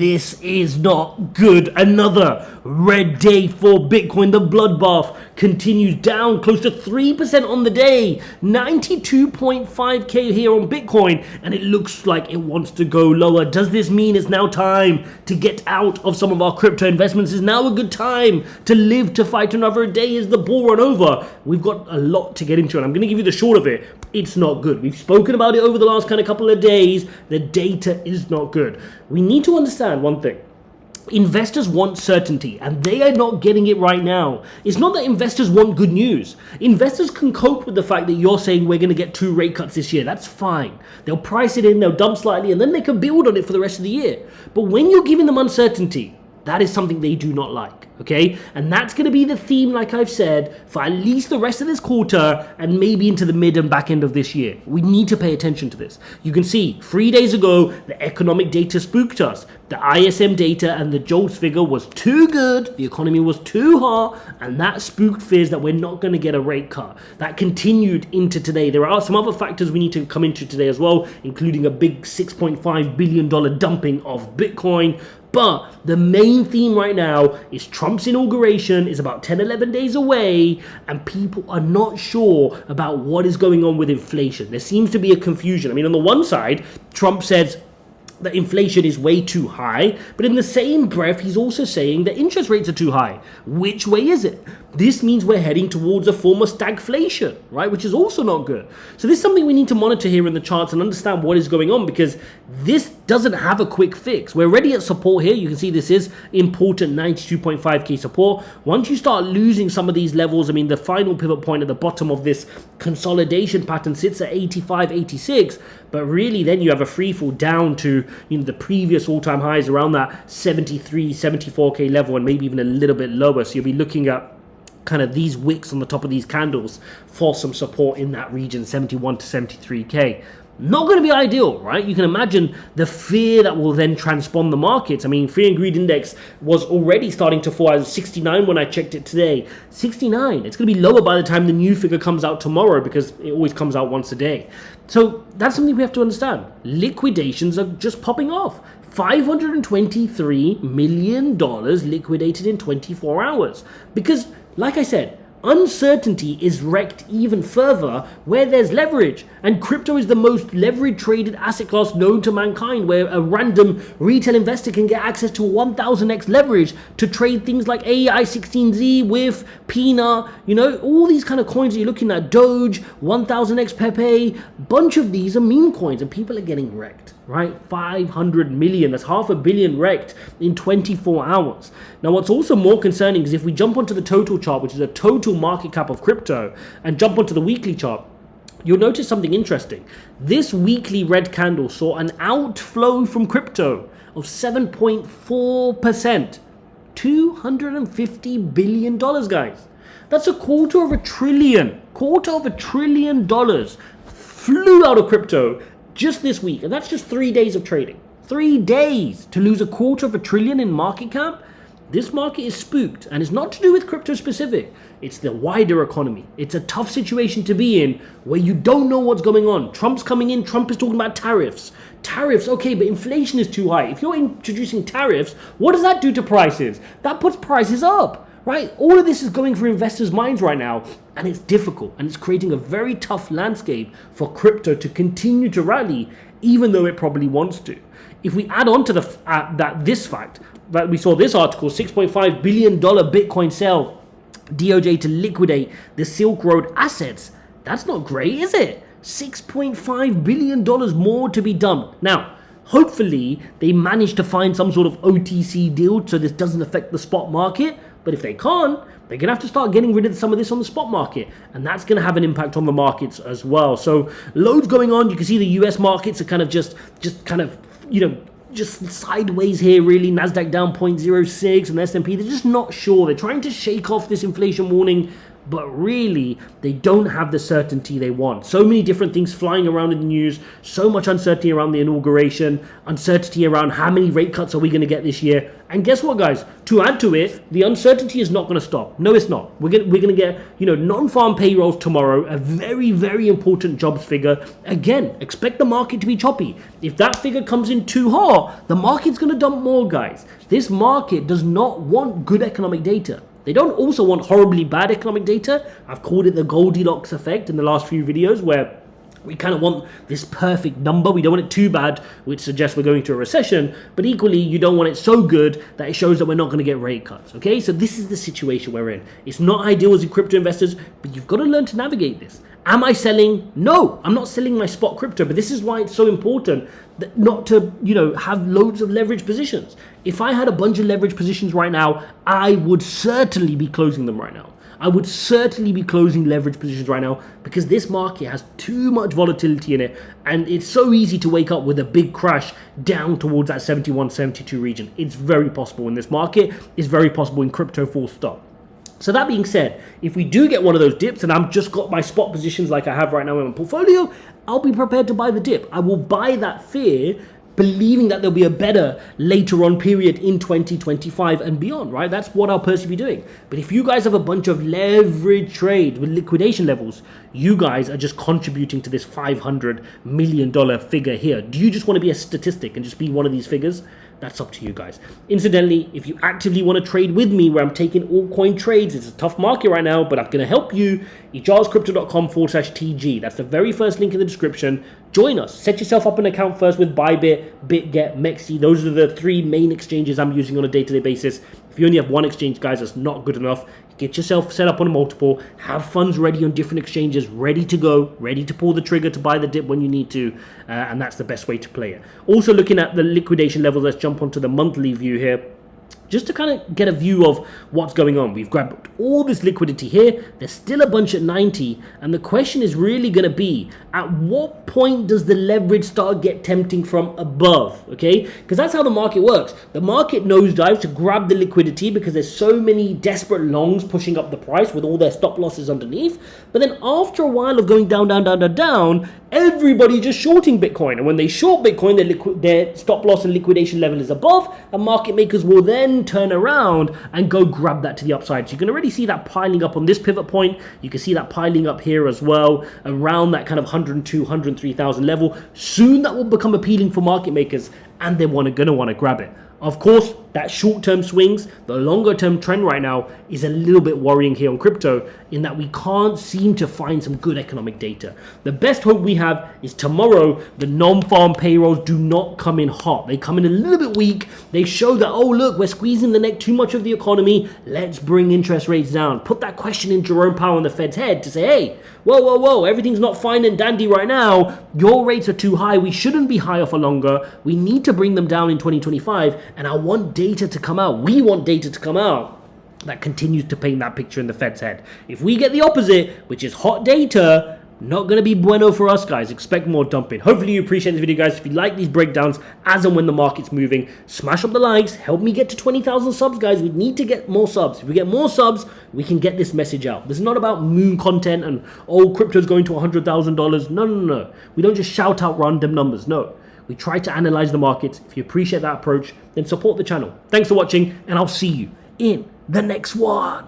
this is not good. Another red day for Bitcoin. The bloodbath continues down close to 3% on the day. 92.5k here on Bitcoin, and it looks like it wants to go lower. Does this mean it's now time to get out of some of our crypto investments? Is now a good time to live to fight another day? Is the bull run over? We've got a lot to get into, and I'm going to give you the short of it. It's not good. We've spoken about it over the last kind of couple of days. The data is not good. We need to understand one thing. Investors want certainty, and they are not getting it right now. It's not that investors want good news. Investors can cope with the fact that you're saying we're going to get 2 rate cuts this year. That's fine. They'll price it in, they'll dump slightly, and then they can build on it for the rest of the year. But when you're giving them uncertainty, that is something they do not like, okay? And that's going to be the theme, like I've said, for at least the rest of this quarter and maybe into the mid and back end of this year. We need to pay attention to this. You can see 3 days ago, the economic data spooked us. The ISM data and the JOLTS figure was too good, the economy was too hot, and that spooked fears that we're not going to get a rate cut. That continued into today. There are some other factors we need to come into today as well, including a big $6.5 billion dumping of Bitcoin. But the main theme right now is Trump's inauguration is about 10, 11 days away, and people are not sure about what is going on with inflation. There seems to be a confusion. I mean, on the one side, Trump says that inflation is way too high, but in the same breath, he's also saying that interest rates are too high. Which way is it? This means we're heading towards a form of stagflation, right? Which is also not good. So this is something we need to monitor here in the charts and understand what is going on, because this doesn't have a quick fix. We're already at support here. You can see this is important 92.5k support. Once you start losing some of these levels, I mean, the final pivot point at the bottom of this consolidation pattern sits at 85, 86, but really then you have a free fall down to, you know, the previous all-time highs around that 73, 74k level, and maybe even a little bit lower. So you'll be looking at kind of these wicks on the top of these candles for some support in that region, 71 to 73k. Not going to be ideal, right? You can imagine the fear that will then transpond the markets. I mean, fear and greed index was already starting to fall. I was 69 when I checked it today. 69. It's going to be lower by the time the new figure comes out tomorrow, because it always comes out once a day. So that's something we have to understand. Liquidations are just popping off. $523 million liquidated in 24 hours. Because, like I said, uncertainty is wrecked even further where there's leverage, and crypto is the most leverage traded asset class known to mankind, where a random retail investor can get access to 1000x leverage to trade things like AI16Z with PINA, you know, all these kind of coins that you're looking at, Doge, 1000x Pepe, bunch of these are meme coins, and people are getting wrecked, right? 500 million, that's $500 million wrecked in 24 hours. Now, what's also more concerning is if we jump onto the total chart, which is a total market cap of crypto, and jump onto the weekly chart, you'll notice something interesting. This weekly red candle saw an outflow from crypto of 7.4%, $250 billion, guys. That's a quarter of a trillion dollars flew out of crypto just this week, and that's just 3 days of trading. 3 days to lose $250 billion in market cap. This market is spooked, and it's not to do with crypto specific. It's the wider economy. It's a tough situation to be in where you don't know what's going on. Trump's coming in. Trump is talking about tariffs. Tariffs, okay, but inflation is too high. If you're introducing tariffs, what does that do to prices? That puts prices up, right? All of this is going through investors' minds right now, and it's difficult, and it's creating a very tough landscape for crypto to continue to rally, even though it probably wants to. If we add on to this fact, that we saw this article, $6.5 billion Bitcoin sale, DOJ to liquidate the Silk Road assets. That's not great, is it? $6.5 billion more to be dumped. Now, hopefully, they manage to find some sort of OTC deal so this doesn't affect the spot market. But if they can't, they're going to have to start getting rid of some of this on the spot market. And that's going to have an impact on the markets as well. So loads going on. You can see the US markets are kind of just sideways here, really. NASDAQ down 0.06 and the S&P, they're just not sure. They're trying to shake off this inflation warning, but really they don't have the certainty they want. So many different things flying around in the news, so much uncertainty around the inauguration, uncertainty around how many rate cuts are we going to get this year. And guess what, guys? To add to it, the uncertainty is not going to stop. No, it's not. We're going to get, non-farm payrolls tomorrow, a very, very important jobs figure. Again, expect the market to be choppy. If that figure comes in too hot, the market's going to dump more, guys. This market does not want good economic data. They don't also want horribly bad economic data. I've called it the Goldilocks effect in the last few videos, where we kind of want this perfect number. We don't want it too bad, which suggests we're going to a recession, but equally, you don't want it so good that it shows that we're not going to get rate cuts, okay? So this is the situation we're in. It's not ideal as crypto investors, but you've got to learn to navigate this. Am I selling? No, I'm not selling my spot crypto, but this is why it's so important that not to, have loads of leverage positions. If I had a bunch of leverage positions right now, I would certainly be closing them right now. I would certainly be closing leverage positions right now because this market has too much volatility in it, and it's so easy to wake up with a big crash down towards that 71, 72 region. It's very possible in this market. It's very possible in crypto, full stop. So that being said, if we do get one of those dips and I've just got my spot positions like I have right now in my portfolio, I'll be prepared to buy the dip. I will buy that fear, believing that there'll be a better later on period in 2025 and beyond, right? That's what I'll personally be doing. But if you guys have a bunch of leverage trades with liquidation levels, you guys are just contributing to this $500 million figure here. Do you just want to be a statistic and just be one of these figures? That's up to you guys. Incidentally, if you actively want to trade with me where I'm taking altcoin trades, it's a tough market right now, but I'm going to help you. ijazcrypto.com/TG. That's the very first link in the description. Join us. Set yourself up an account first with Bybit, BitGet, Mexi. Those are the three main exchanges I'm using on a day-to-day basis. If you only have one exchange, guys, that's not good enough. Get yourself set up on a multiple. Have funds ready on different exchanges, ready to go, ready to pull the trigger to buy the dip when you need to. And that's the best way to play it. Also looking at the liquidation levels, let's jump onto the monthly view here, just to kind of get a view of what's going on. We've grabbed all this liquidity here. There's still a bunch at 90. And the question is really going to be, at what point does the leverage start get tempting from above? Okay, because that's how the market works. The market nosedives to grab the liquidity because there's so many desperate longs pushing up the price with all their stop losses underneath. But then after a while of going down, everybody just shorting Bitcoin. And when they short Bitcoin, their stop loss and liquidation level is above, and market makers will then turn around and go grab that to the upside. So you can already see that piling up on this pivot point. You can see that piling up here as well, around that kind of 102, 103,000 level. Soon that will become appealing for market makers, and they're gonna want to grab it. Of course, that short-term swings, the longer-term trend right now is a little bit worrying here on crypto in that we can't seem to find some good economic data. The best hope we have is tomorrow the non-farm payrolls do not come in hot. They come in a little bit weak. They show that, oh, look, we're squeezing the neck too much of the economy. Let's bring interest rates down. Put that question in Jerome Powell and the Fed's head to say, hey, whoa, everything's not fine and dandy right now. Your rates are too high. We shouldn't be higher for longer. We need to bring them down in 2025. And I want data to come out. We want data to come out that continues to paint that picture in the Fed's head. If we get the opposite, which is hot data, not going to be bueno for us, guys. Expect more dumping. Hopefully you appreciate this video, guys. If you like these breakdowns as and when the market's moving, smash up the likes. Help me get to 20,000 subs, guys. We need to get more subs. If we get more subs, we can get this message out. This is not about moon content and, oh, crypto's going to $100,000. No. We don't just shout out random numbers. No. We try to analyze the markets. If you appreciate that approach, then support the channel. Thanks for watching, and I'll see you in the next one.